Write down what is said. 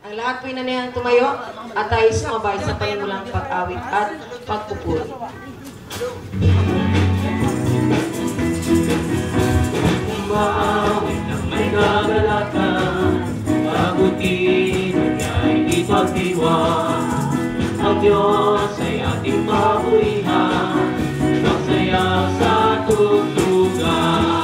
Ang lahat po inanayang tumayo at tayo sumabay sa panimulang pag-awit at pagpupuri. Umawit ng may kagalakan, pagutin ay ipagdiwang. Ang Diyos ay ating pabuhihan, magsaya sa tugtugan.